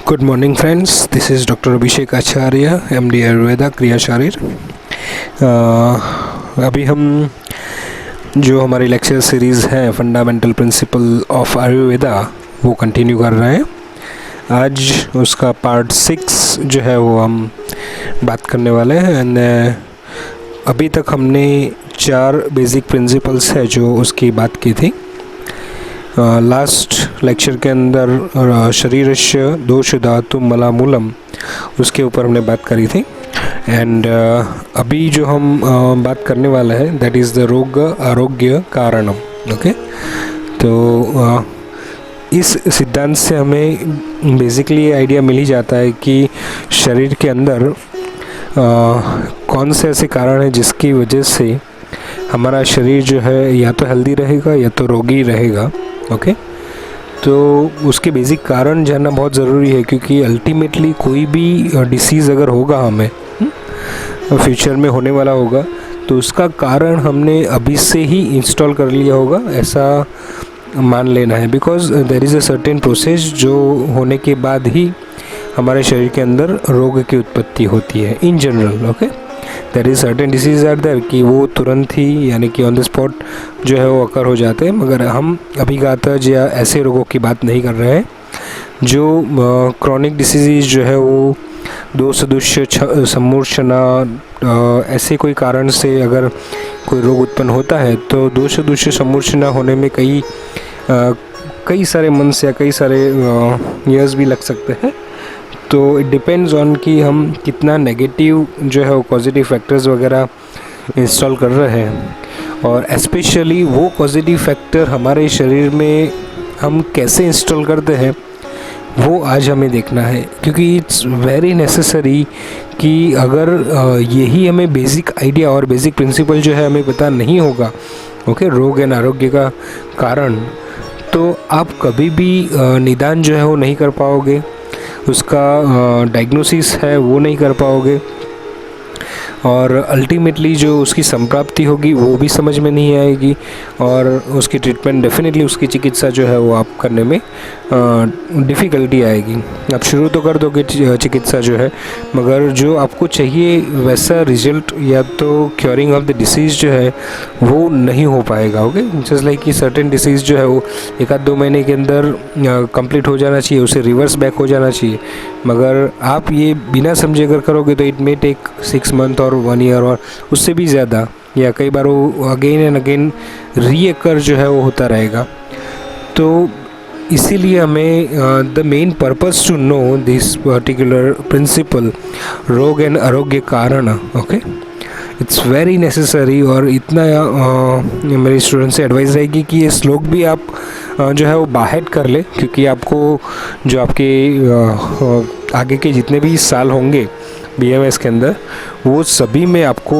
Good morning friends, this is doctor Abhishek Acharya, MD Ayurveda, क्रिया शारीर। अभी हम जो हमारी लेक्चर सीरीज़ है फंडामेंटल प्रिंसिपल ऑफ आयुर्वेदा वो कंटिन्यू कर रहे हैं। आज उसका पार्ट 6 जो है वो हम बात करने वाले हैं। एंड अभी तक हमने 4 बेसिक प्रिंसिपल्स है जो उसकी बात की थी। लास्ट लेक्चर के अंदर शरीरस्य दोष धातु मलामूलम उसके ऊपर हमने बात करी थी। एंड अभी जो हम बात करने वाला है दैट इज़ द रोग आरोग्य कारणम। ओके, तो इस सिद्धांत से हमें बेसिकली ये आइडिया मिल ही जाता है कि शरीर के अंदर कौन से ऐसे कारण हैं जिसकी वजह से हमारा शरीर जो है या तो हेल्दी रहेगा या तो रोगी रहेगा। ओके, तो उसके बेसिक कारण जानना बहुत ज़रूरी है, क्योंकि अल्टीमेटली कोई भी डिसीज़ अगर होगा हमें फ्यूचर में होने वाला होगा तो उसका कारण हमने अभी से ही इंस्टॉल कर लिया होगा, ऐसा मान लेना है। Because there is a certain process जो होने के बाद ही हमारे शरीर के अंदर रोग की उत्पत्ति होती है in general. Okay, there is certain disease or there कि वो तुरंत ही यानी कि ऑन द स्पॉट जो है वो अकर हो जाते हैं, मगर हम अभिघातज या ऐसे रोगों की बात नहीं कर रहे हैं जो क्रॉनिक डिसीज़ जो है वो दोष सदृश्य सम्मूर्छना ऐसे कोई कारण से अगर कोई रोग उत्पन्न होता है तो दोष सदृश्य सम्मूर्छना होने में कई सारे मंथ्स या कई सारे ईयर्स भी लग सकते हैं। तो इट डिपेंड्स ऑन कि हम कितना नेगेटिव जो है वो पॉजिटिव फैक्टर्स वगैरह इंस्टॉल कर रहे हैं, और स्पेशली वो पॉजिटिव फैक्टर हमारे शरीर में हम कैसे इंस्टॉल करते हैं वो आज हमें देखना है। क्योंकि इट्स वेरी नेसेसरी कि अगर यही हमें बेसिक आइडिया और बेसिक प्रिंसिपल जो है हमें पता नहीं होगा रोग एंड आरोग्य का कारण, तो आप कभी भी निदान जो है वो नहीं कर पाओगे, उसका डायग्नोसिस है वो नहीं कर पाओगे, और अल्टीमेटली जो उसकी संप्राप्ति होगी वो भी समझ में नहीं आएगी, और उसकी ट्रीटमेंट डेफिनेटली उसकी चिकित्सा जो है वो आप करने में डिफ़िकल्टी आएगी। आप शुरू तो कर दोगे चिकित्सा जो है, मगर जो आपको चाहिए वैसा रिजल्ट या तो क्योरिंग ऑफ द डिसीज़ जो है वो नहीं हो पाएगा। ओके, जस्ट लाइक कि सर्टेन डिसीज़ जो है वो 1-2 महीने के अंदर कंप्लीट हो जाना चाहिए, उसे रिवर्स बैक हो जाना चाहिए, मगर आप ये बिना समझे अगर करोगे तो इट मे टेक 6 मंथ और 1 ईयर और उससे भी ज़्यादा, या कई बार वो अगेन एंड अगेन रीअकर जो है वो होता रहेगा। तो इसीलिए हमें the main purpose to know this particular principle रोग एंड आरोग्य कारण, ओके, इट्स वेरी नेसेसरी। और इतना मेरे स्टूडेंट से एडवाइस रहेगी कि ये श्लोक भी आप जो है वो बाहेट कर ले, क्योंकि आपको जो आपके आगे के जितने भी साल होंगे BMS के अंदर वो सभी में आपको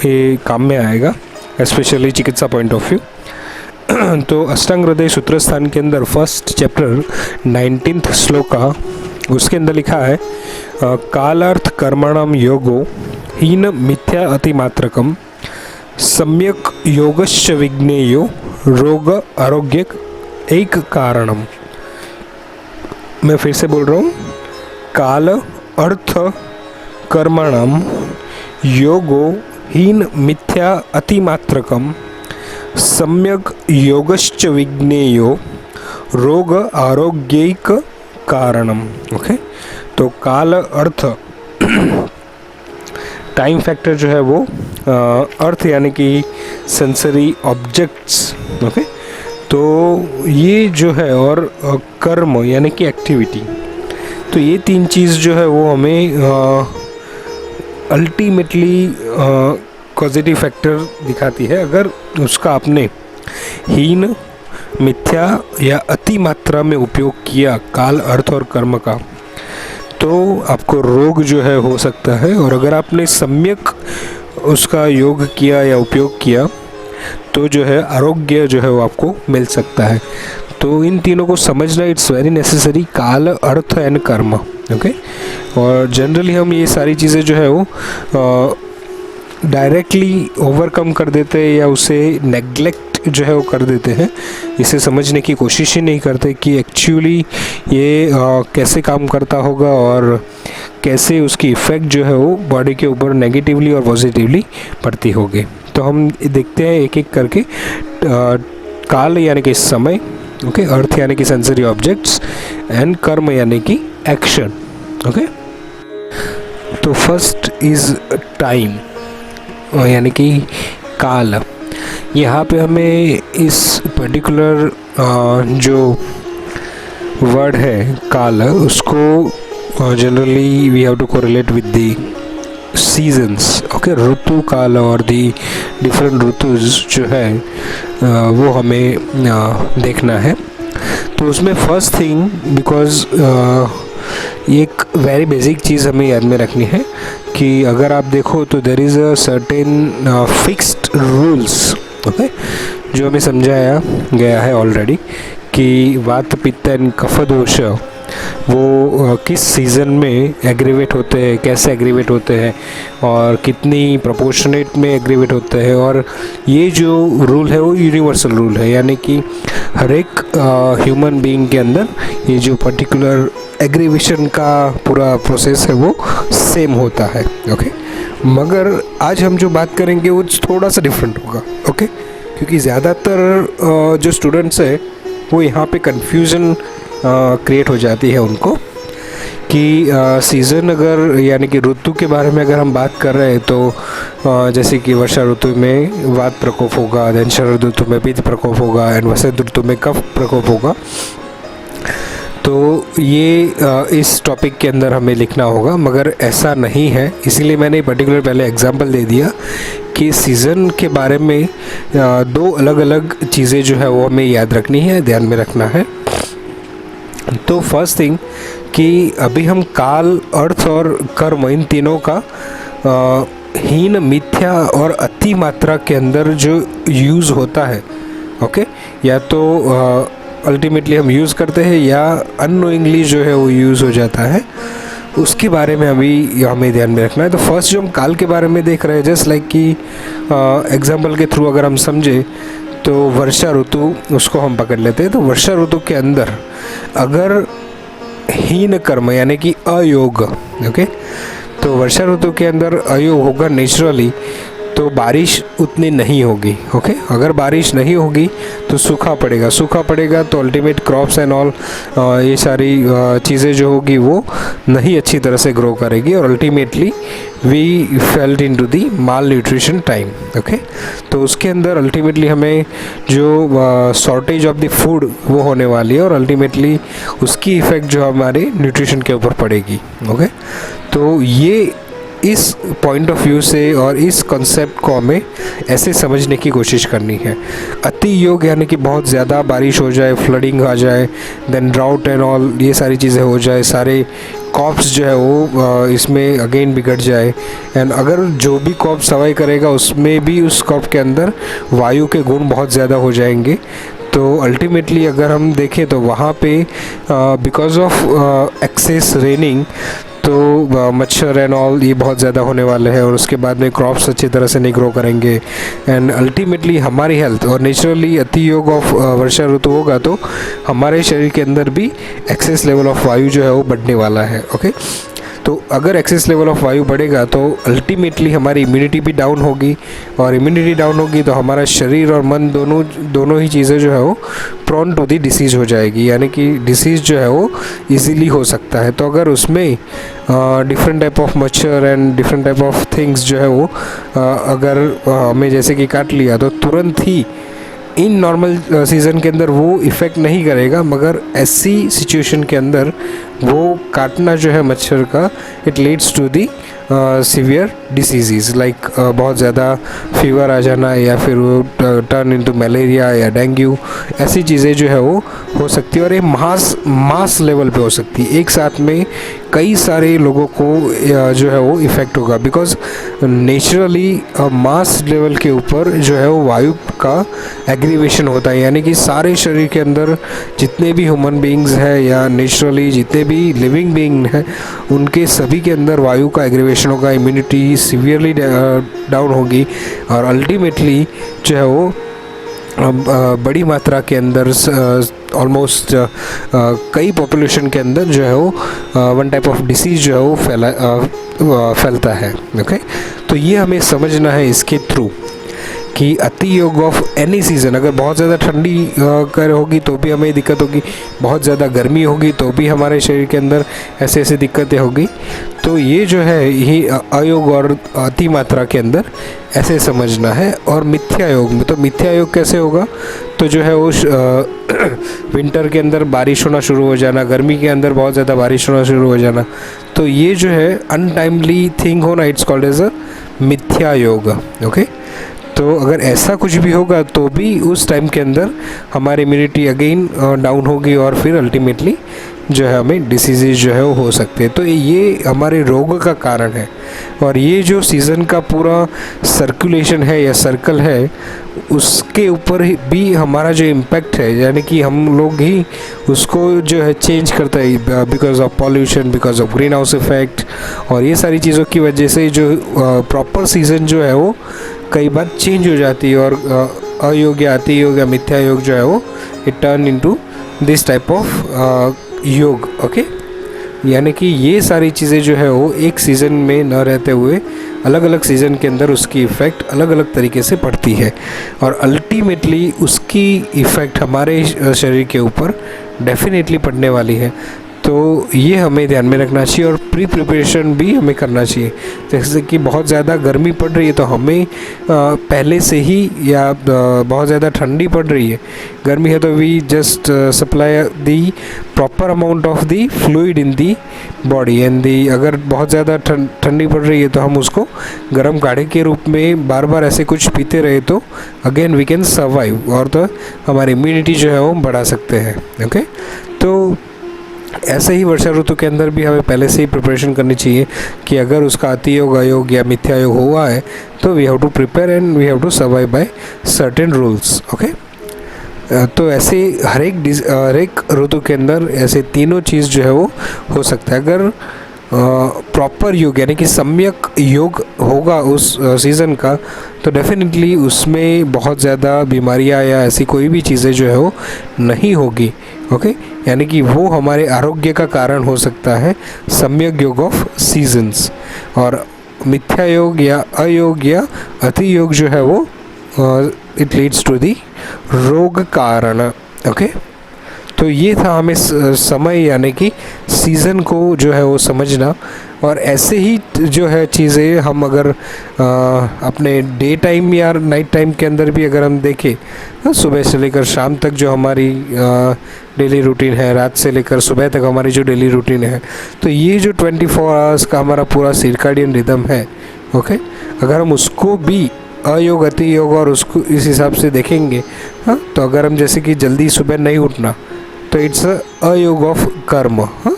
ये काम में आएगा, स्पेशली चिकित्सा पॉइंट ऑफ व्यू। तो अष्टांग हृदय सूत्र स्थान के अंदर फर्स्ट चैप्टर 19th श्लोका उसके अंदर लिखा है कालार्थ कर्मणाम योगो हीन मिथ्या अतिमात्रकम सम्यक योगश्च विज्ञेयो रोग आरोग्य एक कारणम। मैं फिर से बोल रहा हूँ, काल अर्थ कर्मणाम योगो हीन मिथ्या अतिमात्रकम सम्यक योगश्च विज्ञेयो रोग आरोग्यैक कारणम। ओके, तो काल अर्थ टाइम फैक्टर जो है वो अर्थ यानी कि सेंसरी ऑब्जेक्ट्स। ओके, तो ये जो है, और कर्म यानी कि एक्टिविटी, तो ये 3 चीज़ जो है वो हमें अल्टीमेटली पॉजिटिव फैक्टर दिखाती है। अगर उसका आपने हीन, मिथ्या या अति मात्रा में उपयोग किया काल, अर्थ और कर्म का, तो आपको रोग जो है हो सकता है। और अगर आपने सम्यक उसका योग किया या उपयोग किया तो जो है आरोग्य जो है वो आपको मिल सकता है। तो इन तीनों को समझना इट्स वेरी नेसेसरी, काल, अर्थ एंड कर्म। ओके, और जनरली हम ये सारी चीज़ें जो है वो डायरेक्टली ओवरकम कर देते हैं या उसे नेग्लेक्ट जो है वो कर देते हैं, इसे समझने की कोशिश ही नहीं करते कि एक्चुअली ये कैसे काम करता होगा और कैसे उसकी इफ़ेक्ट जो है वो बॉडी के ऊपर नेगेटिवली और पॉजिटिवली पड़ती होगी। तो हम देखते हैं एक एक करके। काल यानी कि समय, ओके, अर्थ यानी कि सेंसरी ऑब्जेक्ट्स, एंड कर्म यानी कि एक्शन, ओके। तो फर्स्ट इज़ टाइम यानी कि काल। यहाँ पे हमें इस पर्टिकुलर जो वर्ड है काल, उसको generally we have to correlate with the seasons, okay. ऋतु काल और दी डिफरेंट ऋतुज जो है वो हमें देखना है। तो उसमें फर्स्ट थिंग, बिकॉज एक वेरी बेसिक चीज़ हमें याद में रखनी है कि अगर आप देखो तो there is a certain fixed rules, okay, जो हमें समझाया गया है ऑलरेडी कि वात पित्त एंड कफ दोष वो किस सीज़न में एग्रीवेट होते हैं, कैसे एग्रीवेट होते हैं और कितनी प्रोपोर्शनेट में एग्रीवेट होते हैं। और ये जो रूल है वो यूनिवर्सल रूल है, यानी कि हर एक ह्यूमन बीइंग के अंदर ये जो पर्टिकुलर एग्रीवेशन का पूरा प्रोसेस है वो सेम होता है, ओके। मगर आज हम जो बात करेंगे वो थोड़ा सा डिफरेंट होगा, ओके, क्योंकि ज़्यादातर जो स्टूडेंट्स हैं वो यहाँ पे कन्फ्यूज़न क्रिएट हो जाती है उनको कि सीज़न अगर यानी कि ऋतु के बारे में अगर हम बात कर रहे हैं तो जैसे कि वर्षा ऋतु में वात प्रकोप होगा, देन शरद ऋतु में पित्त प्रकोप होगा, एंड वसंत ऋतु में कफ प्रकोप होगा। तो ये इस टॉपिक के अंदर हमें लिखना होगा, मगर ऐसा नहीं है। इसीलिए मैंने पर्टिकुलर पहले एग्जांपल दे दिया कि सीज़न के बारे में दो अलग अलग चीज़ें जो है वो हमें याद रखनी है, ध्यान में रखना है। तो फर्स्ट थिंग कि अभी हम काल, अर्थ और कर्म, इन तीनों का हीन, मिथ्या और अति मात्रा के अंदर जो यूज़ होता है, ओके, या तो अल्टीमेटली हम यूज़ करते हैं या अननोइंगली जो है वो यूज़ हो जाता है, उसके बारे में अभी हमें ध्यान में रखना है। तो फर्स्ट जो हम काल के बारे में देख रहे हैं, जस्ट लाइक कि एग्जाम्पल के थ्रू अगर हम समझे तो वर्षा ऋतु उसको हम पकड़ लेते हैं। तो वर्षा ऋतु के अंदर अगर हीन कर्म यानी कि अयोग, ओके, तो वर्षा ऋतु के अंदर अयोग होगा नेचुरली, तो बारिश उतनी नहीं होगी, ओके। अगर बारिश नहीं होगी तो सूखा पड़ेगा तो अल्टीमेट क्रॉप्स एंड ऑल ये सारी चीज़ें जो होगी वो नहीं अच्छी तरह से ग्रो करेगी और ultimately we felt into the malnutrition time, okay. तो उसके अंदर अल्टीमेटली हमें जो शॉर्टेज ऑफ द फूड वो होने वाली है और अल्टीमेटली उसकी इफ़ेक्ट जो हमारे न्यूट्रिशन के ऊपर पड़ेगी, ओके। तो ये इस पॉइंट ऑफ व्यू से और इस कॉन्सेप्ट को हमें ऐसे समझने की कोशिश करनी है। अति योग यानी कि बहुत ज़्यादा बारिश हो जाए, फ्लडिंग आ जाए, देन ड्राउट एंड ऑल ये सारी चीज़ें हो जाए, सारे क्रॉप्स जो है वो इसमें अगेन बिगड़ जाए, एंड अगर जो भी क्रॉप सर्वाइव करेगा उसमें भी उस क्रॉप के अंदर वायु के गुण बहुत ज़्यादा हो जाएंगे। तो अल्टीमेटली अगर हम देखें तो वहाँ पे बिकॉज ऑफ एक्सेस रेनिंग तो मच्छर एंड ऑल ये बहुत ज़्यादा होने वाले हैं और उसके बाद में क्रॉप्स अच्छी तरह से नहीं ग्रो करेंगे, एंड अल्टीमेटली हमारी हेल्थ और नेचुरली अति योग ऑफ वर्षा ऋतु होगा तो हमारे शरीर के अंदर भी एक्सेस लेवल ऑफ वायु जो है वो बढ़ने वाला है, ओके। तो अगर एक्सेस लेवल ऑफ वायु बढ़ेगा तो अल्टीमेटली हमारी इम्यूनिटी भी डाउन होगी और इम्यूनिटी डाउन होगी तो हमारा शरीर और मन दोनों ही चीज़ें जो है वो प्रोन टू दी डिसीज़ हो जाएगी, यानी कि डिसीज़ जो है वो इजीली हो सकता है। तो अगर उसमें डिफरेंट टाइप ऑफ मच्छर and different type of things जो है वो अगर हमें जैसे कि काट लिया तो तुरंत ही इन नॉर्मल सीज़न के अंदर वो इफ़ेक्ट नहीं करेगा, मगर ऐसी सिचुएशन के अंदर वो काटना जो है मच्छर का it leads to the severe disease like बहुत ज़्यादा फीवर आ जाना या फिर वो टर्न इनटू मलेरिया या डेंगू, ऐसी चीज़ें जो है वो हो सकती है और ये मास लेवल पे हो सकती है। एक साथ में कई सारे लोगों को जो है वो इफ़ेक्ट होगा, बिकॉज नेचुरली मास लेवल के ऊपर जो है वो वायु का एग्रीवेशन होता है, यानी कि सारे शरीर के अंदर जितने भी ह्यूमन बीइंग्स हैं या नेचुरली जितने भी लिविंग बीइंग हैं उनके सभी के अंदर वायु का एग्रीवेशन होगा, इम्यूनिटी सीवियरली डाउन होगी और अल्टीमेटली जो है वो बड़ी मात्रा के अंदर ऑलमोस्ट कई पॉपुलेशन के अंदर जो है वो वन टाइप ऑफ डिसीज़ जो है वो फैलता है। ओके, तो ये हमें समझना है इसके थ्रू कि अति योग ऑफ एनी सीज़न, अगर बहुत ज़्यादा ठंडी कर होगी तो भी हमें दिक्कत होगी, बहुत ज़्यादा गर्मी होगी तो भी हमारे शरीर के अंदर ऐसे ऐसे दिक्कतें होगी। तो ये जो है यही अयोग और अति मात्रा के अंदर ऐसे समझना है। और मिथ्या योग में, तो मिथ्या योग कैसे होगा, तो जो है वो विंटर के अंदर बारिश होना शुरू हो जाना, गर्मी के अंदर बहुत ज़्यादा बारिश होना शुरू हो जाना, तो ये जो है अनटाइमली थिंग होना, इट्स कॉल्ड एज अ मिथ्या योग। ओके, तो अगर ऐसा कुछ भी होगा तो भी उस टाइम के अंदर हमारी इम्यूनिटी अगेन डाउन होगी और फिर अल्टीमेटली जो है हमें डिसीज़ जो है वो हो सकते हैं। तो ये हमारे रोग का कारण है। और ये जो सीज़न का पूरा सर्कुलेशन है या सर्कल है, उसके ऊपर भी हमारा जो इम्पैक्ट है, यानी कि हम लोग ही उसको जो है चेंज करता है, because of pollution, because of green house effect और ये सारी चीज़ों की वजह से जो प्रॉपर सीज़न जो है वो कई बार चेंज हो जाती है और अयोग या अति योग या मिथ्या योग जो है वो it turn into this type of योग। ओके, यानी कि ये सारी चीज़ें जो है वो एक सीज़न में न रहते हुए अलग अलग सीज़न के अंदर उसकी इफ़ेक्ट अलग अलग तरीके से पड़ती है और अल्टीमेटली उसकी इफ़ेक्ट हमारे शरीर के ऊपर डेफिनेटली पड़ने वाली है। तो ये हमें ध्यान में रखना चाहिए और प्री प्रिपरेशन भी हमें करना चाहिए। जैसे कि बहुत ज़्यादा गर्मी पड़ रही है तो हमें पहले से ही, या बहुत ज़्यादा ठंडी पड़ रही है, गर्मी है तो we just supply the proper amount of the fluid in the body and the, अगर बहुत ज़्यादा ठंडी पड़ रही है तो हम उसको गर्म काढ़े के रूप में बार बार ऐसे कुछ पीते रहे तो अगेन वी कैन सर्वाइव और तो हमारी इम्यूनिटी जो है वो बढ़ा सकते हैं। ओके, तो ऐसे ही वर्षा ऋतु के अंदर भी हमें पहले से ही प्रिपरेशन करनी चाहिए कि अगर उसका अति योग, अयोग या मिथ्या योग हुआ है तो we have to prepare and we have to survive by certain rules. Okay, तो ऐसे हर एक ऋतु के अंदर ऐसे तीनों चीज़ जो है वो हो सकता है। अगर प्रॉपर योग यानी कि सम्यक योग होगा उस सीज़न का तो डेफिनेटली उसमें बहुत ज़्यादा बीमारियां या ऐसी कोई भी चीज़ें जो है वो नहीं होगी। ओके, यानी कि वो हमारे आरोग्य का कारण हो सकता है सम्यक योग ऑफ सीजन्स। और मिथ्या योग या अयोग या अति योग जो है वो इट लीड्स टू दी रोग कारण। ओके, तो ये था हमें समय यानी कि सीज़न को जो है वो समझना। और ऐसे ही जो है चीज़ें हम अगर अपने डे टाइम या नाइट टाइम के अंदर भी अगर हम देखें, सुबह से लेकर शाम तक जो हमारी डेली रूटीन है, रात से लेकर सुबह तक हमारी जो डेली रूटीन है, तो ये जो 24 आवर्स का हमारा पूरा सर्कैडियन रिदम है, ओके, अगर हम उसको भी अयोग, अति योग और उसको इस हिसाब से देखेंगे, हाँ, तो अगर हम जैसे कि जल्दी सुबह नहीं उठना तो इट्स अयोग ऑफ कर्म। हाँ,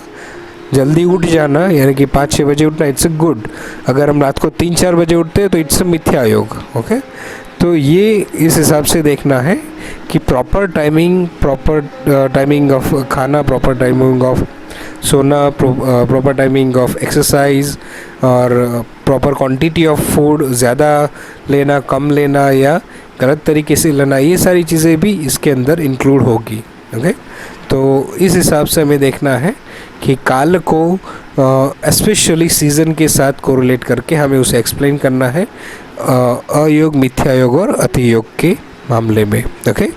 जल्दी उठ जाना यानी कि 5-6 बजे उठना इट्स अ गुड। अगर हम रात को 3-4 बजे उठते हैं तो इट्स अ मिथ्या योग। ओके, तो ये इस हिसाब से देखना है कि प्रॉपर टाइमिंग ऑफ खाना, प्रॉपर टाइमिंग ऑफ सोना, प्रॉपर टाइमिंग ऑफ एक्सरसाइज और प्रॉपर क्वांटिटी ऑफ फूड, ज़्यादा लेना, कम लेना या गलत तरीके से लेना, ये सारी चीज़ें भी इसके अंदर इंक्लूड होगी। ओके, तो इस हिसाब से हमें देखना है कि काल को स्पेशली सीज़न के साथ कोरिलेट करके हमें उसे एक्सप्लेन करना है अयोग, मिथ्या योग और अति योग के मामले में। ओके,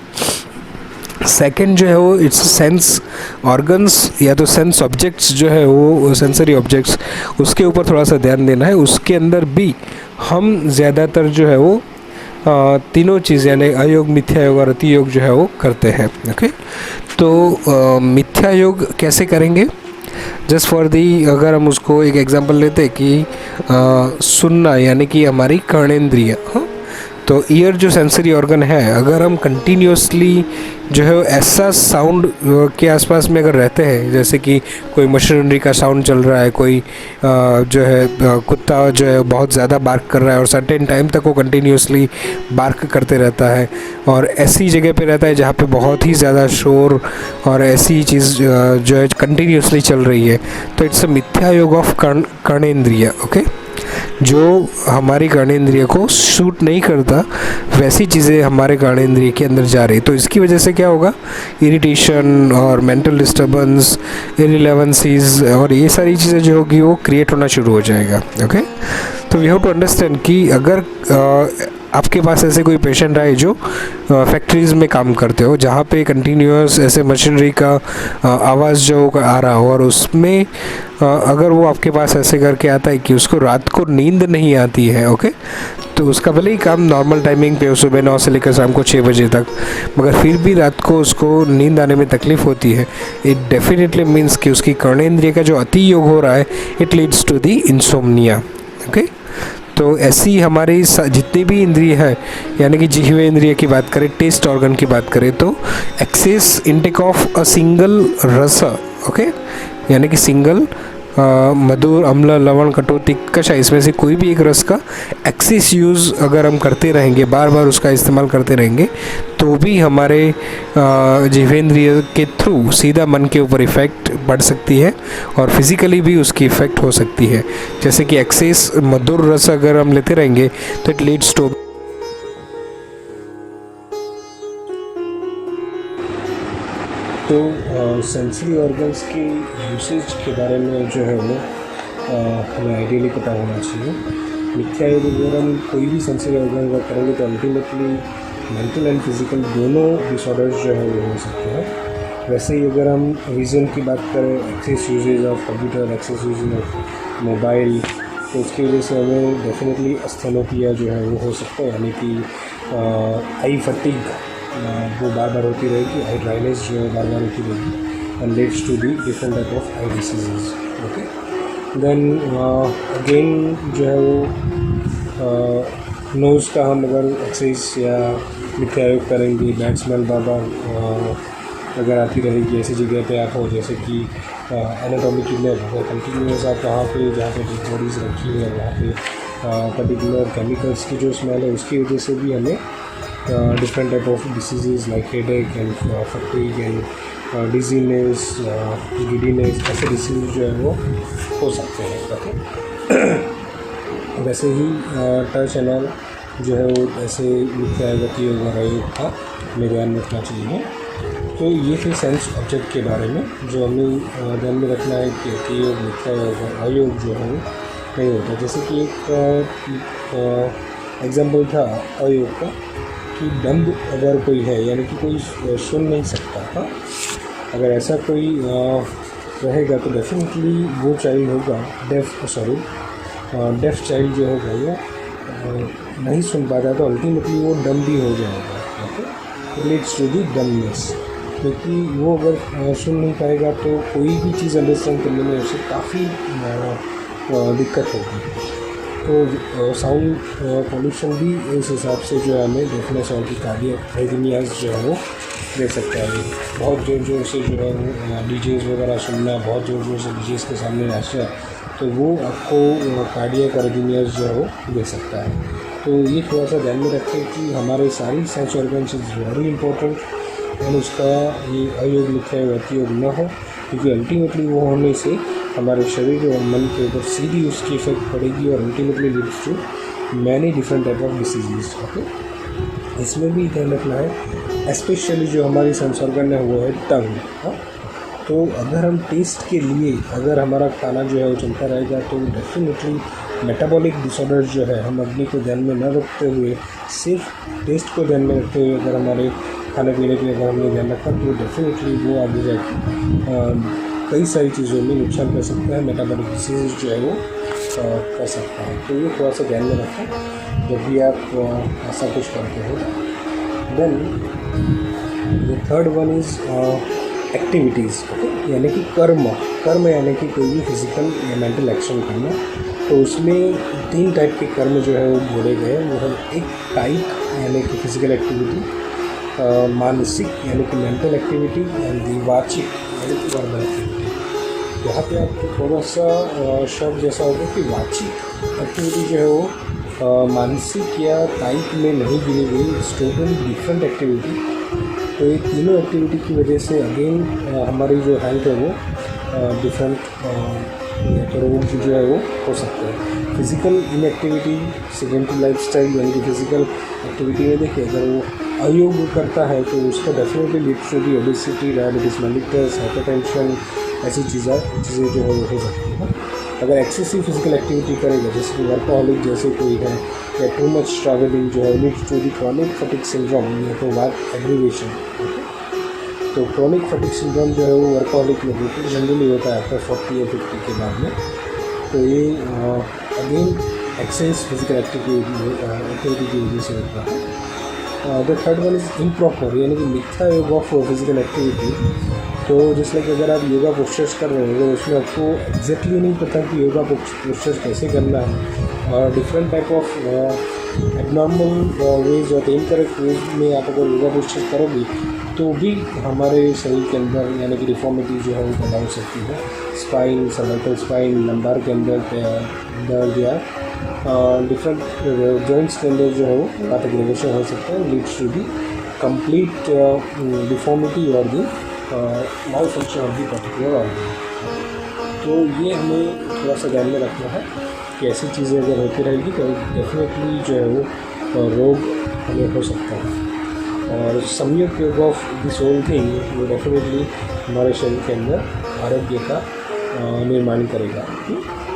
सेकंड जो है वो इट्स सेंस ऑर्गन्स या तो सेंस ऑब्जेक्ट्स जो है वो सेंसरी ऑब्जेक्ट्स, उसके ऊपर थोड़ा सा ध्यान देना है। उसके अंदर भी हम ज़्यादातर जो है वो तीनों चीज़ यानी अयोग, मिथ्या योग और अति योग जो है वो करते हैं। ओके, तो मिथ्या योग कैसे करेंगे, जस्ट फॉर दी, अगर हम उसको एक एग्जांपल लेते हैं कि सुनना यानी कि हमारी कर्णेंद्रिय, हाँ, तो ईयर जो सेंसरी ऑर्गन है, अगर हम कंटिन्यूसली जो है ऐसा साउंड के आसपास में अगर रहते हैं, जैसे कि कोई मशीनरी का साउंड चल रहा है, कोई जो है कुत्ता जो है बहुत ज़्यादा बार्क कर रहा है और सर्टेन टाइम तक वो कंटिन्यूसली बार्क करते रहता है और ऐसी जगह पे रहता है जहाँ पे बहुत ही ज़्यादा शोर और ऐसी चीज़ जो है कंटिन्यूसली चल रही है, तो इट्स अ मिथ्या योग ऑफ कर्णेंद्रिय। ओके, जो हमारी कर्णेंद्रिय को सूट नहीं करता वैसी चीज़ें हमारे कर्णेंद्रिय के अंदर जा रही, तो इसकी वजह से क्या होगा, इरिटेशन और मेंटल डिस्टर्बेंस, इररिलेवेंसीज और ये सारी चीज़ें जो होगी वो क्रिएट होना शुरू हो जाएगा। ओके, तो वी हैव टू अंडरस्टैंड कि अगर आपके पास ऐसे कोई पेशेंट आए जो फैक्ट्रीज़ में काम करते हो, जहाँ पे कंटिन्यूस ऐसे मशीनरी का आवाज़ जो आ रहा हो, और उसमें अगर वो आपके पास ऐसे करके आता है कि उसको रात को नींद नहीं आती है, ओके, तो उसका भले ही काम नॉर्मल टाइमिंग पे हो, सुबह 9 से लेकर शाम को 6 बजे तक, मगर फिर भी रात को उसको नींद आने में तकलीफ़ होती है, इट डेफिनेटली मीन्स कि उसकी कर्णेंद्रिय का जो अति योग हो रहा है, it leads to the insomnia. Okay, तो ऐसी हमारी जितनी भी इंद्रिय है, यानी कि जिह्वा इंद्रिय की बात करें, टेस्ट ऑर्गन की बात करें, तो excess intake of a single रस, ओके, यानी कि सिंगल मधुर, अम्ल, लवण, कटु, तिक्कश, इसमें से कोई भी एक रस का एक्सेस यूज़ अगर हम करते रहेंगे, बार बार उसका इस्तेमाल करते रहेंगे, तो भी हमारे जिह्वेंद्रिय के थ्रू सीधा मन के ऊपर इफ़ेक्ट पड़ सकती है और फिज़िकली भी उसकी इफ़ेक्ट हो सकती है। जैसे कि एक्सेस मधुर रस अगर हम लेते रहेंगे तो इट लीड्स टू, तो सेंसरी ऑर्गन्स की यूसेज के बारे में जो है वो हमें आइडियली पता होना चाहिए। मिथ्या योग अगर हम कोई भी सेंसरी ऑर्गन का करेंगे तो अल्टीमेटली मेंटल एंड फिजिकल दोनों डिसऑर्डर्स जो है वो हो सकते हैं। वैसे ही अगर हम विज़न की बात करें, excess usage of computer, excess usage of mobile, तो उसकी वजह से हमें डेफिनेटली अस्थेनोपिया जो है वो हो सकता है, यानी कि आई फटीग वो बार बार होती रहेगी, आई ड्राइनेस जो है बार बार होती रहेगी, and leads to the different type of eye diseases. Okay, then again जो है वो नोज़ का हम अगर एक्सरसाइज या मिथ्या योग करेंगे, बैड स्मेल बार बार अगर आती रहेगी ऐसी जगह पे आप हो, जैसे कि एनाटॉमिक लैब अगर कंटिन्यूस आप वहाँ पे जहाँ पे डेड बॉडीज़ रखी हुई है वहाँ पे पर्टिकुलर केमिकल्स की जो स्मेल है उसकी वजह से भी हमें different type of diseases like headache and fatigue and dizziness, giddiness, ऐसे डिसीज जो है वो हो सकते हैं। ओके, वैसे ही टच एंड ऑल जो है वो ऐसे मिथ्या गति वगैरह का हमें ध्यान रखना चाहिए। तो ये थे सेंस ऑब्जेक्ट के बारे में जो हमें ध्यान में रखना है कि योग, मिथ्या योग और अयोग जो है नहीं होता। जैसे कि एक एग्जाम्पल था अयोग का कि डम्ब अगर कोई है, यानी कि कोई सुन नहीं सकता था, अगर ऐसा कोई रहेगा तो डेफिनेटली वो चाइल्ड होगा डेफ चाइल्ड जो होगा वो नहीं सुन पाता, तो अल्टीमेटली वो डम्ब भी हो जाएगा। ओके, लीड्स टू दी डम्बनेस, क्योंकि वो अगर सुन नहीं पाएगा तो कोई भी चीज़ अंडरस्टैंड करने में उसे काफ़ी दिक्कत होगी। तो साउंड पॉल्यूशन भी इस हिसाब से जो है हमें देखने से उनकी कार्डियक आर्रिथमियाज जो है वो दे सकता है। बहुत ज़ोर ज़ोर से जो है वो डीजेज़ वगैरह सुनना, बहुत ज़ोर ज़ोर से डीजेज़ के सामने नाचना, तो वो आपको कार्डियक आर्रिथमियाज जो है वो दे सकता है। तो ये थोड़ा सा ध्यान में रखें कि हमारे सारी sense organs is very important, और उसका ये अयोग, मिथ्या योग, अति योग न हो, क्योंकि अल्टीमेटली वो होने से हमारे शरीर और मन के ऊपर सीधी उसकी इफेक्ट पड़ेगी और ultimately leads to many different type of diseases. Okay, इसमें भी ध्यान रखना है, स्पेशली जो हमारी सेंस ऑर्गन है वो है टंग। हाँ, तो अगर हम टेस्ट के लिए अगर हमारा खाना जो है वो चलता रहेगा तो डेफिनेटली मेटाबॉलिक डिसऑर्डर जो है, हम अग्नि को ध्यान में न रखते हुए सिर्फ टेस्ट को ध्यान में रखते हुए अगर हमारे खाने पीने के लिए अगर हमने ध्यान रखा तो डेफिनेटली वो आगे जाके कई सारी चीज़ों में नुकसान कर सकता है, मेटाबॉलिक डिसीज जो है वो कर सकता है। तो ये थोड़ा सा ध्यान में रखें जब भी आप ऐसा कुछ करते हो। Then the third one is activities, यानी कि कर्म यानी कि कोई भी फिजिकल या मेंटल एक्शन करना। तो उसमें 3 टाइप के कर्म जो है वो जोड़े गए। वो है एक कायिक यानी कि फिजिकल एक्टिविटी, मानसिक यानी कि मेंटल एक्टिविटी, एंड वाचिक यानी कि वर्बल एक्टिविटी। यहाँ पे आपको थोड़ा सा शब्द जैसा होगा कि वाचिक एक्टिविटी जो है वो मानसिक या कायिक में नहीं गिनी गई, इट्स टोटल डिफरेंट एक्टिविटी। तो ये तीनों एक्टिविटी की वजह से अगेन हमारी जो हेल्थ है वो डिफरेंट या तो रोग जो है वो हो सकते हैं। फिज़िकल इनएक्टिविटी, सेडेंटरी लाइफस्टाइल यानी कि फिज़िकल एक्टिविटी में देखिए अगर वो अयोग करता है तो उसका definitely leads to the obesity, diabetes mellitus, hypertension, ऐसी चीज़ें जो है वो हो सकती है। अगर एक्सेसिव फिजिकल एक्टिविटी करेगा जैसे कि वर्कaholic जैसे कोई है या टू मच ट्रैवलिंग जो है leads to the chronic fatigue syndrome या तो वर्क एग्रीवेशन। तो क्रॉनिक फटीग सिंड्रोम जो है वो वर्कaholic में बिल्कुल जनरली होता है आफ्टर 40 या 50 के बाद में। तो ये अगेन एक्सेस फिजिकल एक्टिविटी की वजह से होता है। The third one is improper यानी कि मिथ्या योग ऑफ फिजिकल एक्टिविटी। तो जैसे लाइक अगर आप योगा पोस्चर्स कर रहे हो तो उसमें आपको एग्जैक्टली नहीं पता कि योगा पोस्चर्स कैसे करना है और different type of abnormal ways और इनकरेक्ट वेज में आप अगर योगा पोस्चर्स करोगे तो भी हमारे शरीर के अंदर यानी कि डिफॉर्मिटी जो है वो पैदा हो सकती है। स्पाइन, सर्वाइकल स्पाइन, लंबार के अंदर दर्द या डिफरेंट जॉइंट्स के अंदर जो है वो एग्रीवेशन हो सकता है, leads to the complete deformity और the malfunction of the particular organ. तो ये हमें थोड़ा सा ध्यान में रखना है कि ऐसी चीज़ें अगर होती रहेगी तो डेफिनेटली जो है वो रोग हमें हो सकता है। और संयुक्त योग ऑफ दिस होल थिंग वो डेफिनेटली हमारे शरीर के अंदर आरोग्य का निर्माण करेगा।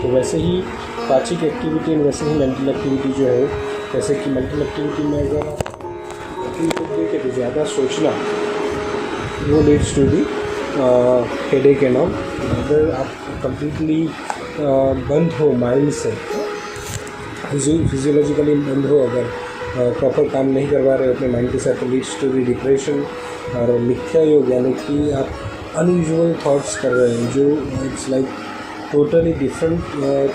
तो वैसे ही पाचिक एक्टिविटी और वैसे ही मेंटल एक्टिविटी जो है, जैसे कि मेंटल एक्टिविटी में अगर देखें तो ज़्यादा सोचना वो leads to the headache and all. अगर आप कम्प्लीटली बंद हो माइंड से, फिजियोलॉजिकली बंद हो, अगर प्रॉपर काम नहीं करवा रहे अपने माइंड के साथ तो लीड्स टू दी डिप्रेशन। और मिथ्या योग यानी कि आप अनयूजुअल थॉट्स कर रहे हैं जो it's like totally different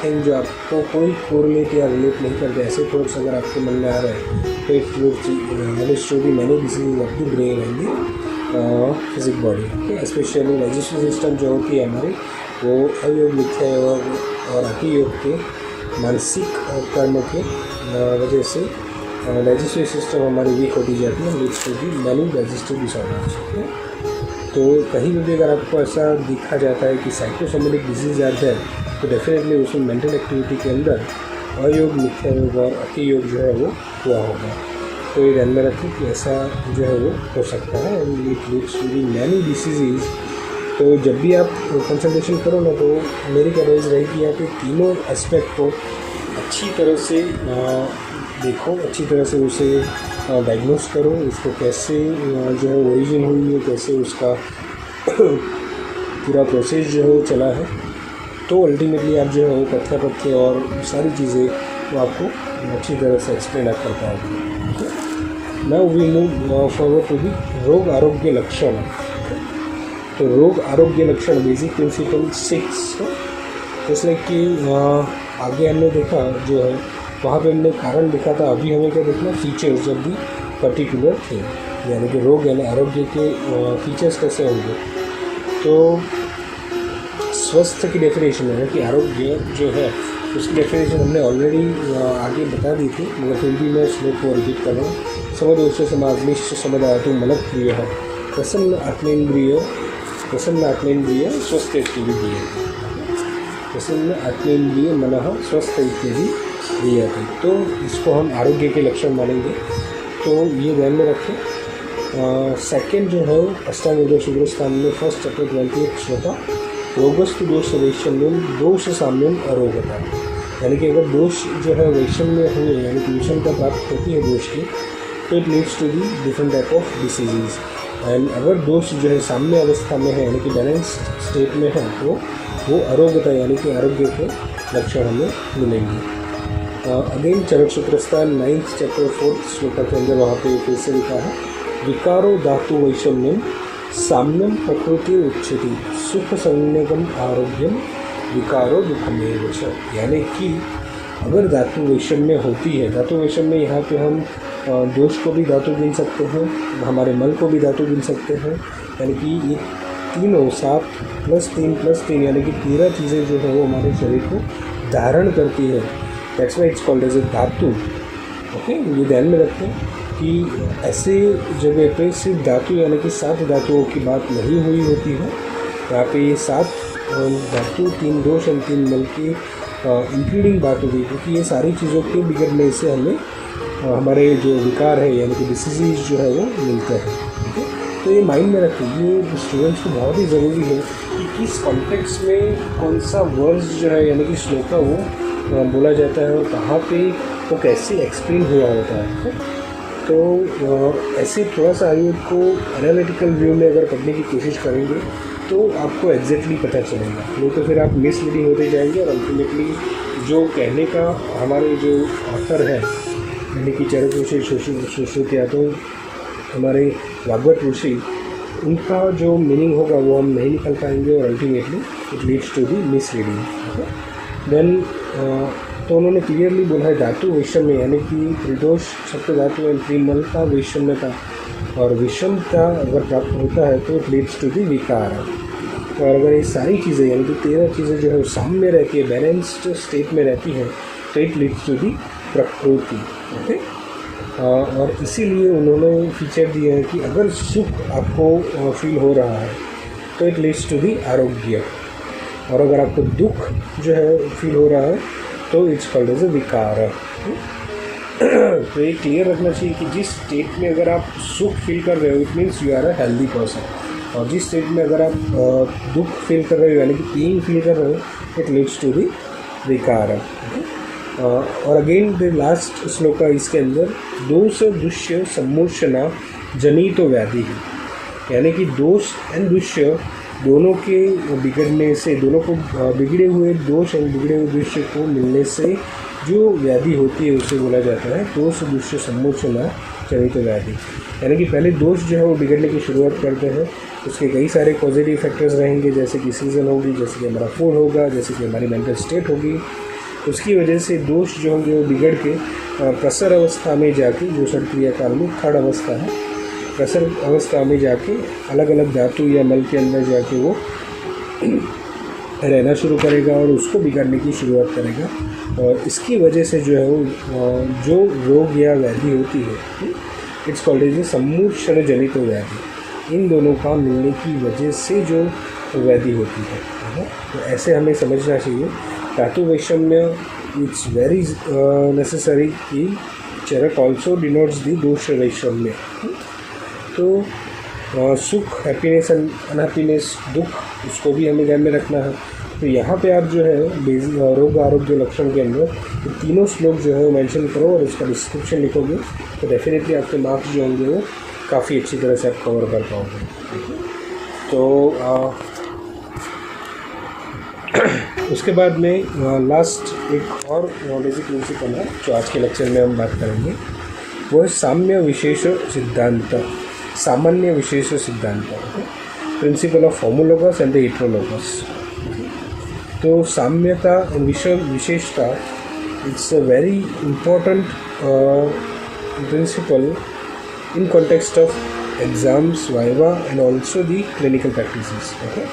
thing जो आपको कोई कोरिलेट या रिलेट नहीं करते, ऐसे थॉट्स अगर आपके मन में आ रहे हैं तो it leads to the many disease of the brain and the physique body. Specially digestive system जो होती है हमारी वो अयोग, मिथ्या योग और अति योग के मानसिक कर्मों के वजह से डाइजेस्टिव सिस्टम हमारी वीक होती जाती है, leads to the many digestive disorders. तो कहीं भी अगर आपको ऐसा दिखा जाता है कि साइकोसोमेटिक डिजीज आर है तो डेफिनेटली उसमें मेंटल एक्टिविटी के अंदर अयोग, मिथ्या योग और अति योग जो है वो हुआ होगा। तो ये ध्यान में रखें कि ऐसा जो है वो हो सकता है and it leads to the many disease. तो जब भी आप कंसल्टेशन करो ना तो मेरी एडवाइस रहेगी आप तीनों एस्पेक्ट को अच्छी तरह से देखो, अच्छी तरह से उसे डायग्नोस करो, उसको कैसे जो है ओरिजिन हुई है, कैसे उसका पूरा प्रोसेस जो है वो चला है। तो अल्टीमेटली आप जो है वो तथ्य और सारी चीज़ें वो आपको अच्छी तरह से एक्सप्लेन आप कर पाओगे। Now we move forward to the रोग आरोग्य लक्षण। तो रोग आरोग्य लक्षण बेसिक प्रिंसिपल 6, जैसे कि आगे हमने देखा जो है वहाँ पे हमने कारण देखा था, अभी हमें क्या देखना, features of the particular thing, यानी कि रोग यानी आरोग्य के फीचर्स कैसे होंगे। तो स्वस्थ की डेफिनेशन है कि आरोग्य जो है उसकी डेफिनेशन हमने ऑलरेडी आगे बता दी थी, मगर फिर भी मैं श्लोक को रिपीट कर रहा हूँ। समदोष समाग्निश्च समदातु मनः प्रिय प्रसन्न आत्मेन्द्रिय स्वस्थ इत्यादि, प्रसन्न आत्मेन्द्रिय मनः स्वस्थ इत्यादि दिया था। तो इसको हम आरोग्य के लक्षण मानेंगे। तो ये ध्यान में रखें। सेकंड जो है अष्टांग योग शुभ्रस्थान में फर्स्ट चैप्टर 28 श्लोका रोगस्तु दोष वैषम्यम दोष साम्यम अरोगता, यानी कि अगर दोष जो है वैषम्य हुए यानी कि विषमता प्राप्त होती है दोष की तो it leads to the different type of diseases. And अगर दोष जो है साम्य अवस्था में है यानी कि बैलेंस्ड स्टेट में है तो वो अरोगता यानी कि आरोग्य के लक्षण हमें मिलेंगे। अगेन चरक Sutrasthana 9th chapter 4th shloka के अंदर वहाँ पे फिर से लिखा है विकारो धातु वैषम्यम साम्यम प्रकृति उच्चति सुख संज्ञकम आरोग्यम विकारो दुखमेव च, यानी कि अगर धातु वैषम्य होती है, धातु वैषम्य यहाँ पे हम दोष को भी धातु गिन सकते हैं, हमारे मल को भी धातु गिन सकते हैं, यानी कि ये तीनों 7 + 3 + 3 यानी कि 13 चीज़ें जो है वो हमारे शरीर को धारण करती है। That's why it's called as a धातु। ओके, ये ध्यान में रखें कि ऐसे जगह पे सिर्फ धातु यानी कि 7 धातुओं की बात नहीं हुई होती है। यहाँ पे ये 7 धातु, 3 दोष एंड 3 मल की इंक्लूडिंग बात हो गई, क्योंकि ये सारी चीज़ों के बिगड़ने से हमें हमारे जो विकार है यानी कि डिसीज़ जो है वो मिलता है। ठीक है, तो ये माइंड में रखिए, ये स्टूडेंट्स को बहुत ही ज़रूरी है कि किस कॉन्टेक्स्ट में कौन सा वर्ड्स जो है यानी कि श्लोका वो बोला जाता है और कहाँ पे वो कैसे एक्सप्लेन हुआ होता है। तो ऐसे थोड़ा सा आयुर्वेद को एनालिटिकल व्यू में अगर पढ़ने की कोशिश करेंगे तो आपको एग्जैक्टली पता चलेगा, नहीं तो फिर आप मिसलीडिंग होते जाएंगे और अल्टीमेटली जो कहने का हमारे जो ऑथर है यानी कि चरक ऋषि सुश्रुत या तो हमारे भागवत ऋषि, उनका जो मीनिंग होगा वो हम नहीं निकाल पाएंगे और ultimately it leads to the misleading. Then तो उन्होंने क्लियरली बोला है धातु वैषम्य यानी कि त्रिदोष सप्त धातु एंड त्रिमल का वैषम्यता और विषमता अगर प्राप्त होता है तो इट लीड्स टू दी विकार। और अगर ये सारी चीज़ें यानी कि 13 चीज़ें जो है साम्य रहती है, बैलेंस्ड स्टेट में रहती हैं, तो इट लीड्स टू दी प्रकृति। ओके, और इसीलिए उन्होंने फीचर दिया है कि अगर सुख आपको फील हो रहा है तो इट लीड्स टू दी आरोग्य, और अगर आपको दुख जो है फील हो रहा है तो इट्स कॉल्ड एज अ विकार। तो ये क्लियर रखना चाहिए कि जिस स्टेट में अगर आप सुख फील कर रहे हो it means you are a healthy person, और जिस स्टेट में अगर आप दुख फील कर रहे हो यानी कि पेन फील कर रहे हो इट लीड्स टू दी विकार। और अगेन द लास्ट श्लोका इसके अंदर दोष दुष्य सम्मोचना जनितो व्याधि है, यानी कि दोष एंड दुष्य दोनों के बिगड़ने से, दोनों को बिगड़े हुए दोष एंड बिगड़े हुए दुष्य को मिलने से जो व्याधि होती है उसे बोला जाता है दोष दुष्य सम्मोचना जनित व्याधि। यानी कि पहले दोष जो है वो बिगड़ने की शुरुआत करते हैं, उसके कई सारे पॉजिटिव फैक्टर्स रहेंगे, जैसे कि सीजन होगी, जैसे कि हमारा फूड होगा, जैसे कि हमारी मेंटल स्टेट होगी, उसकी वजह से दोष जो होंगे वो बिगड़ के प्रसर अवस्था में जाके, जो षट्क्रिया काल में थर्ड अवस्था है, प्रसर अवस्था में जाके अलग अलग धातु या मल के अंदर जाके वो रहना शुरू करेगा और उसको बिगड़ने की शुरुआत करेगा। और इसकी वजह से जो है वो जो रोग या व्याधि होती है इट्स कॉल्ड एज सम्मोचन जनित व्याधि, इन दोनों का मिलने की वजह से जो व्याधि होती है। तो ऐसे हमें समझना चाहिए धातु वैषम्य इट्स वेरी नेसेसरी कि चरक ऑल्सो डिनोट्स दी दोष वैषम्य। तो सुख, हैप्पीनेस एंड अनहैप्पीनेस, दुख, उसको भी हमें ध्यान में रखना है। तो यहाँ पे आप जो है बेसिक रोग आरोग्य लक्षण के अंदर तो तीनों श्लोक जो है वो मेंशन करो और उसका डिस्क्रिप्शन लिखोगे तो डेफिनेटली आपके मार्क्स जो होंगे वो काफ़ी अच्छी तरह से आप कवर कर पाओगे। तो उसके बाद में लास्ट एक और बेसिक प्रिंसिपल है जो आज के लेक्चर में हम बात करेंगे, वो है साम्य विशेष सिद्धांत, सामान्य विशेष सिद्धांत, principle of homologous and the heterologous. तो साम्यता विशेषता it's a very important principle in context of exams, viva and also the clinical practices. Okay,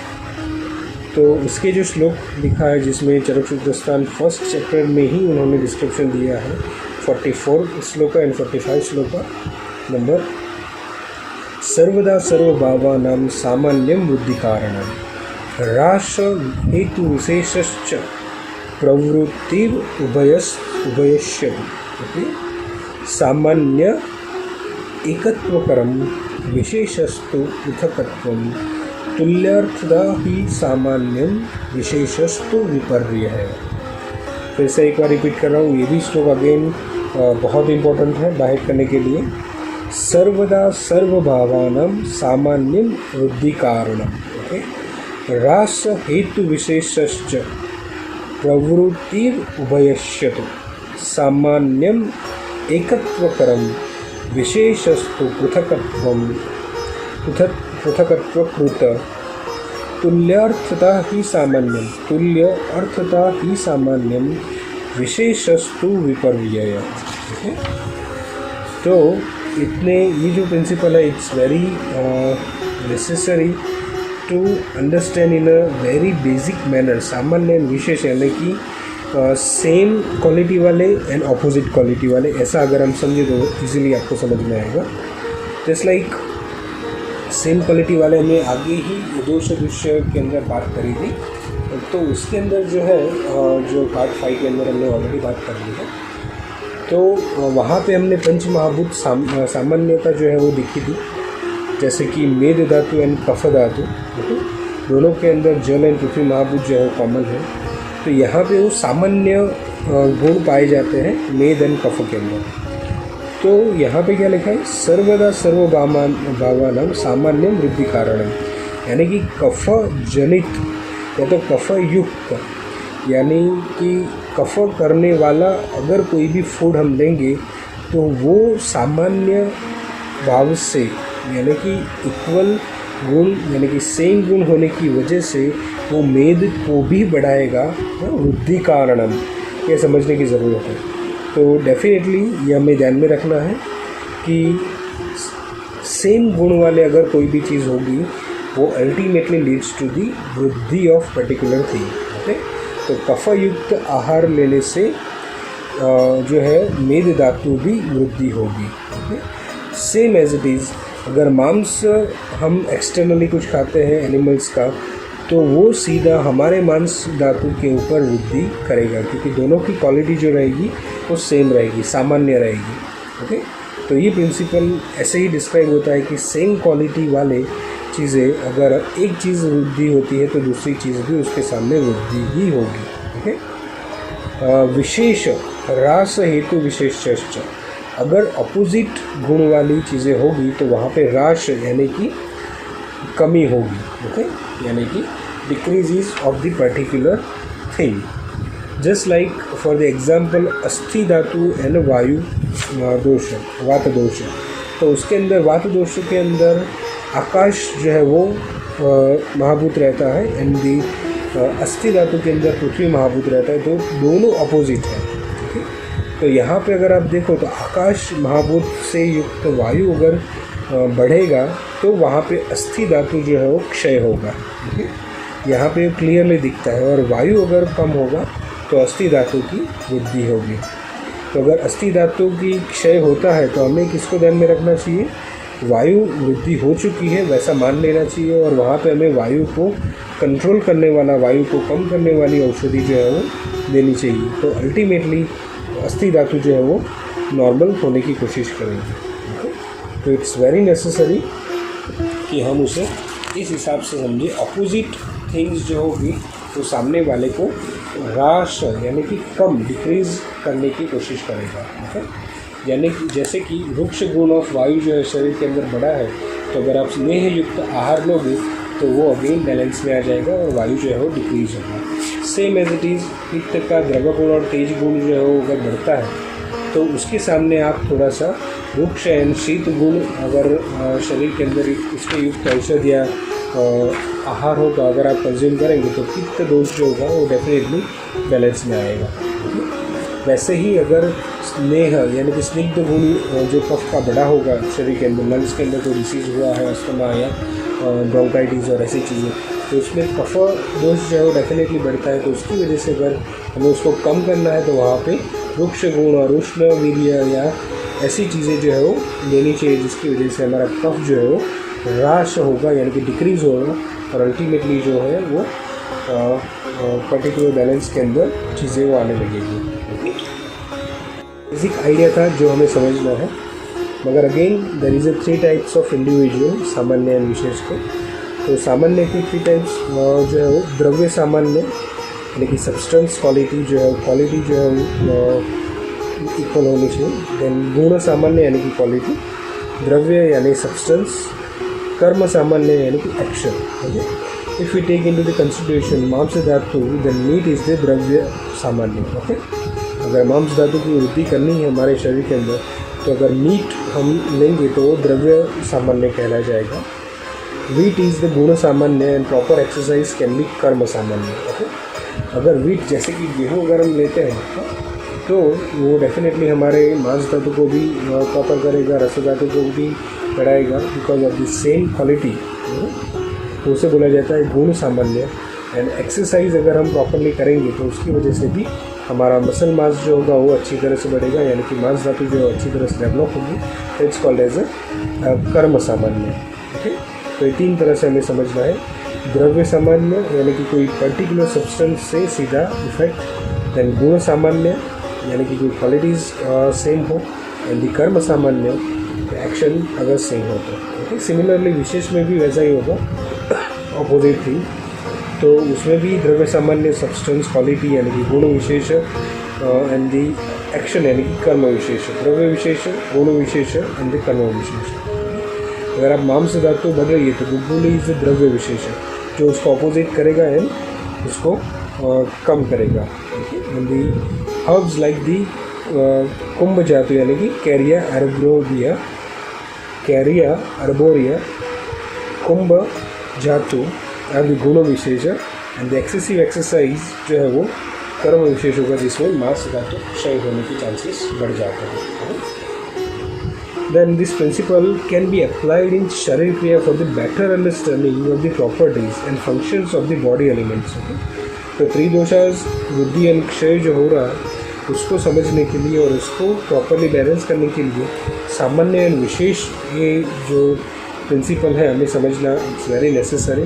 तो उसके जो श्लोक लिखा है जिसमें चरक सूत्रस्थान फर्स्ट चैप्टर में ही उन्होंने डिस्क्रिप्शन दिया है, 44 श्लोका एंड 45 श्लोका। नंबर सर्वदा सर्वभावानां सामान्यं बुद्धि कारणं राश हेतु विशेषश्च प्रवृत्तिर उभयश्यति सामान्य एकत्वकरं विशेषस्तु पृथकत्वं तुल्यार्थदा ही सामान्यम विशेषस्तु विपर्यय। फिर से एक बार रिपीट कर रहा हूँ, ये भी श्लोक अगेन बहुत इंपॉर्टेंट है बाहर करने के लिए। सर्वदा सर्वभावानां सामान्यम वृद्धि कारणम, ओके, रास हेतु विशेषश्च प्रवृत्तिर उभयश्यतु सामान्यम एकत्वकरं विशेषस्तु पृथकत्वं पृथकत्वकृत तुल्यार्थता ही सामान्यम, तुल्य अर्थता ही सामान्यम विशेषस्तु विपर्यय। तो इतने ये जो प्रिंसिपल है it's very necessary to understand in a very basic manner. सामान्य एंड विशेष यानी कि सेम क्वालिटी वाले एंड ऑपोजिट क्वालिटी वाले, ऐसा अगर हम समझे तो इजीली आपको समझ में आएगा। जस्ट लाइक सेम क्वालिटी वाले हमने आगे ही दोष दृश्य के अंदर बात करी थी तो उसके अंदर जो है जो पार्ट 5 के अंदर हमने ऑलरेडी बात कर ली है। तो वहाँ पे हमने पंच महाभूत सामान्यता जो है वो देखी थी, जैसे कि मेद धातु एंड कफ धातु, दोनों के अंदर जल एंड पृथ्वी महाभूत जो है कॉमन है। तो यहाँ पे वो सामान्य गुण पाए जाते हैं मेद एंड कफ के अंदर। तो यहाँ पे क्या लिखा है, सर्वदा सर्वभावानां सामान्यम वृद्धि कारणम, यानी कि कफ जनित या तो कफ युक्त, यानी कि कफ करने वाला अगर कोई भी फूड हम लेंगे तो वो सामान्य भाव से, यानी कि इक्वल गुण यानी कि सेम गुण होने की वजह से वो मेद को भी बढ़ाएगा, वृद्धि कारणम, ये समझने की ज़रूरत है। तो डेफिनेटली ये हमें ध्यान में रखना है कि सेम गुण वाले अगर कोई भी चीज़ होगी वो अल्टीमेटली लीड्स टू दी वृद्धि ऑफ पर्टिकुलर थिंग। ओके, तो कफ युक्त आहार लेने से जो है मेद धातु भी वृद्धि होगी। सेम एज इट इज़, अगर मांस हम एक्सटर्नली कुछ खाते हैं एनिमल्स का, तो वो सीधा हमारे मांस धातु के ऊपर वृद्धि करेगा, क्योंकि दोनों की क्वालिटी जो रहेगी वो सेम रहेगी, सामान्य रहेगी। ओके, तो ये प्रिंसिपल ऐसे ही डिस्क्राइब होता है कि सेम क्वालिटी वाले चीज़ें, अगर एक चीज़ वृद्धि होती है तो दूसरी चीज़ भी उसके सामने वृद्धि ही होगी। ओके, विशेष ह्रास हेतु विशेष, अगर अपोजिट गुण वाली चीज़ें होगी तो वहाँ पे ह्रास यानी कि कमी होगी। ओके, यानी कि decrease of the particular thing. Just like for the example अस्थि धातु एंड वायु दोष, वात दोष, तो उसके अंदर वात दोष के अंदर आकाश जो है वो महाभूत रहता है एंड दी अस्थि धातु के अंदर पृथ्वी महाभूत रहता है, तो दोनों अपोजिट है। ठीक है, तो यहाँ पे अगर आप देखो तो आकाश महाभूत से युक्त वायु अगर बढ़ेगा तो वहाँ पे अस्थि धातु जो है वो क्षय होगा। ठीक है, यहाँ पे क्लियरली दिखता है। और वायु अगर कम होगा तो अस्थि धातु की वृद्धि होगी। तो अगर अस्थि धातु की क्षय होता है तो हमें किसको ध्यान में रखना चाहिए, वायु वृद्धि हो चुकी है वैसा मान लेना चाहिए, और वहाँ पे हमें वायु को कंट्रोल करने वाला, वायु को कम करने वाली औषधि जो है वो देनी चाहिए। तो अल्टीमेटली अस्थि धातु जो है वो नॉर्मल होने की कोशिश करेंगे। तो इट्स वेरी नेसेसरी कि हम उसे इस हिसाब से समझें। अपोजिट थिंग्स जो होगी तो सामने वाले को ह्रास यानी कि कम, डिक्रीज करने की कोशिश करेगा। यानी कि जैसे कि वृक्ष गुण ऑफ वायु जो है शरीर के अंदर बड़ा है, तो अगर आप स्नेह युक्त आहार लोगे तो वो अगेन बैलेंस में आ जाएगा और वायु जो है वो डिक्रीज होगा। सेम एज इट इज़ पित्त का द्रव गुण और तेज गुण जो है वो अगर बढ़ता है तो उसके सामने आप थोड़ा सा वृक्ष एंड शीत गुण अगर शरीर के अंदर इसके युक्त औषध या आहार होगा अगर आप कंज्यूम करेंगे तो पित्त दोष जो होगा वो डेफिनेटली बैलेंस में आएगा। वैसे ही अगर स्नेह यानी कि स्निग्ध गुण जो कफ का बड़ा होगा शरीर के अंदर, लंग्स के अंदर कोई डिसीज़ हुआ है, अस्थमा या ब्रोंकाइटिस और ऐसी चीज़ें, तो उसमें कफ दोष जो है वो डेफिनेटली बढ़ता है। तो उसकी वजह से अगर हमें उसको कम करना है तो वहाँ पे वृक्ष गुण और उष्ण वीर्य या ऐसी चीज़ें जो है वो लेनी चाहिए, जिसकी वजह से हमारा कफ जो है वो ह्रास होगा यानी कि डिक्रीज़ होगा और अल्टीमेटली जो है वो पर्टिकुलर बैलेंस के अंदर चीज़ें वो आने लगेगी। बेसिक आइडिया था जो हमें समझना है, मगर again there is 3 types of individual, सामान्य एंड विशेष के। तो सामान्य की 3 टाइप्स जो है वो द्रव्य सामान्य यानी कि सब्सटेंस क्वालिटी जो है क्वालिटी जो है वो इक्वल होनी चाहिए। देन गुण सामान्य यानी कि क्वालिटी, द्रव्य यानी सब्सटेंस, कर्म सामान्य यानी कि action. Okay, if we take into the consideration मांस धातु देन मीट इज द द्रव्य सामान्य। ओके, अगर मांस धातु की वृद्धि करनी है हमारे शरीर के अंदर तो अगर मीट हम लेंगे तो वो द्रव्य सामान्य कहला जाएगा। वीट इज़ द गुण सामान्य and proper exercise can be कर्म सामान्य। ओके, अगर वीट जैसे कि गेहूँ अगर हम लेते हैं तो वो डेफिनेटली हमारे मांस धातु को भी प्रॉपर करेगा, रस धातु को भी बढ़ाएगा because of the same quality. तो उसे बोला जाता है गुण सामान्य। एंड एक्सरसाइज अगर हम प्रॉपरली करेंगे तो उसकी वजह से भी हमारा मसल मास जो होगा वो अच्छी तरह से बढ़ेगा, यानी कि मांस धातु जो अच्छी तरह से डेवलप होगी। इट्स कॉल्ड एज अ कर्म सामान्य। ओके, तो ये 3 तरह से हमें समझना है। द्रव्य सामान्य यानी कि कोई पर्टिकुलर सब्सटेंस से सीधा इफेक्ट, देन गुण सामान्य यानी कि कोई क्वालिटीज़ सेम हो, एंड दी कर्म सामान्य एक्शन अगर सेम हो तो। सिमिलरली विशेष में भी वैसा ही होगा, ऑपोजिट थी। तो उसमें भी द्रव्य सामान्य सब्सटेंस क्वालिटी यानी कि गुण विशेष एंड दी एक्शन यानी कि कर्म विशेष, द्रव्य विशेष, गुण विशेष एंड दी कर्म विशेष। अगर आप मांस धातु बढ़ रही है तो गुग्गुली इज द्रव्य विशेष जो उसको अपोजिट करेगा एंड उसको कम करेगा। And the herbs like the कुंभ धातु यानी कि कैरिया अर्बोरिया कुंभ धातु आदि गुण विशेष, एंड द एक्सेसिव एक्सरसाइज जो है वो कर्म विशेष होगा जिसमें मांस धातु क्षय होने के चांसेस बढ़ जाते हैं। Then this principle can be applied in Sharir Kriya for the better understanding of the properties and functions of the body elements. तो त्रिदोषास वृद्धि एंड क्षय जो हो रहा है उसको समझने के लिए और उसको प्रॉपरली बैलेंस करने के लिए सामान्य एंड विशेष ये जो प्रिंसिपल है हमें समझना इट्स वेरी नेसेसरी।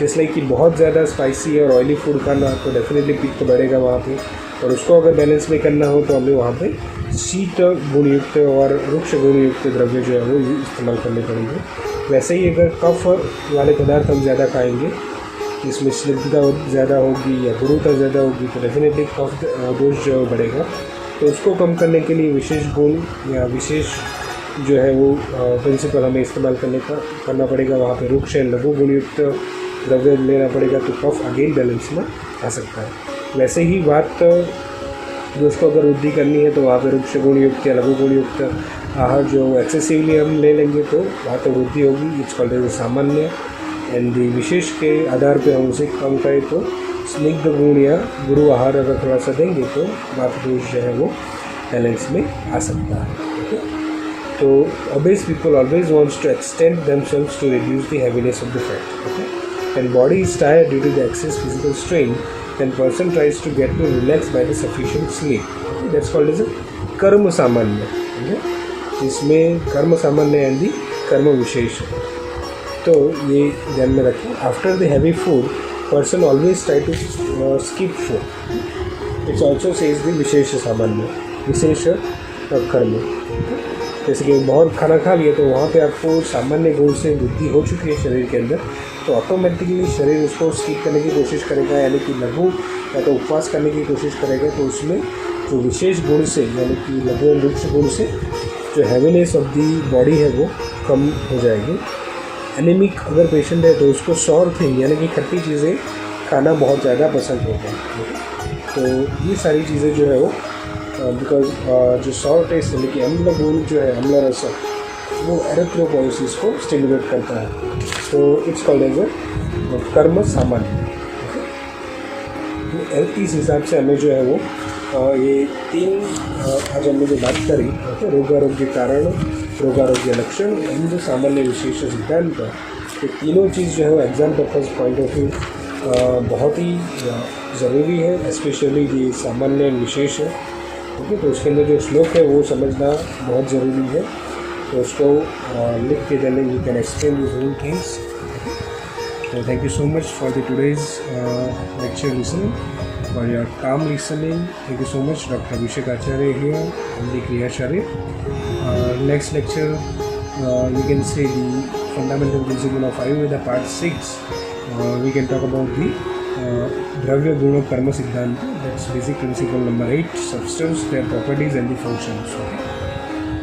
जैसे लाइक कि बहुत ज़्यादा स्पाइसी और ऑयली फूड खाना तो डेफिनेटली पित्त बढ़ेगा वहाँ पे, और उसको अगर बैलेंस में करना हो तो हमें वहाँ पे शीत गुणयुक्त और वृक्ष गुणयुक्त द्रव्य जो है वो इस्तेमाल करने पड़ेंगे। वैसे ही अगर कफ वाले पदार्थ हम ज़्यादा खाएंगे, इसमें स्निग्धता ज़्यादा होगी या गुरुता ज़्यादा होगी तो डेफिनेटली कफ दोष जो बढ़ेगा। तो उसको कम करने के लिए विशेष गुण या विशेष जो है वो प्रिंसिपल हमें इस्तेमाल करना पड़ेगा। वहाँ पे वृक्ष लघु गुणयुक्त द्रव्य लेना पड़ेगा तो कफ अगेन बैलेंस में आ सकता है। वैसे ही बात दोस्तों अगर वृद्धि करनी है तो वहाँ पे वृक्ष गुणयुक्त या लघु गुणयुक्त आहार जो एक्सेसिवली हम ले लेंगे तो वहाँ तो वृद्धि होगी, इट्स कॉल्ड एज सामान्य। एंड विशेष के आधार पे हम उसे कम करें तो स्निग्ध गुण या गुरु आहार अगर थोड़ा सा देंगे तो वात दोष जो है वो बैलेंस में आ सकता है। तो obese people always wants to extend themselves to reduce the heaviness of the fat. Okay? When body is tired due to the excess physical strain, then person tries to get to relax by the sufficient sleep. Okay? That's called as a karma samanya. Okay? जिसमें कर्म सामान्य and the कर्म विशेष। तो ये ध्यान में रखें। After the heavy food person always try to skip food. It's also says the विशेष सामान्य विशेष कर्म। जैसे कि बहुत खाना खा लिया तो वहाँ पे आपको सामान्य गुण से वृद्धि हो चुकी है शरीर के अंदर, तो ऑटोमेटिकली शरीर उसको स्किप करने की कोशिश करेगा, यानी कि लघु या तो उपवास करने की कोशिश करेगा। तो उसमें जो विशेष गुण से यानी कि लघु वृक्ष गुण से जो हैवीनेस ऑफ दी बॉडी है वो कम हो जाएगी। एनीमिक अगर पेशेंट है तो उसको सॉर थिंग यानी कि खट्टी चीज़ें खाना बहुत ज़्यादा पसंद होता है। तो ये सारी चीज़ें जो है वो बिकॉज जो सॉर टेस्ट यानी कि अम्ल गुण जो है अम्ल रस वो एरिथ्रोपोइसिस को स्टिमुलेट करता है। तो इट्स कॉल्ड एज अ कर्म सामान्य। इस हिसाब से हमें जो है वो ये तीन आज हमने जो बात करी रोगारोग्य कारण, रोगारोग्य लक्षण एंड सामान्य विशेष सिद्धांत, ये तीनों चीज़ जो है वो exam purpose point of view बहुत ही ज़रूरी है, स्पेशली ये सामान्य विशेष है। ओके, तो उसके अंदर जो श्लोक है वो समझना बहुत ज़रूरी है। तो उसको लिख के देने you can explain this whole things. So thank you so much for the today's lecture listening, for your calm listening. Thank you so much, Dr. Abhishek Acharya here on the Kriya Sharir. Next lecture, you can say the fundamental principle of Ayurveda part 6. We can talk about the Dravya Guna Karma Siddhanta. That's basic principle number 8, substance, their properties and the functions. Okay.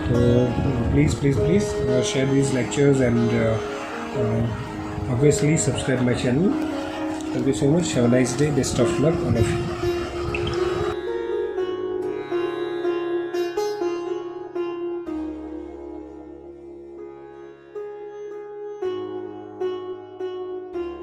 So please share these lectures and obviously subscribe my channel. Thank you so much. Have a nice day. Best of luck all of you.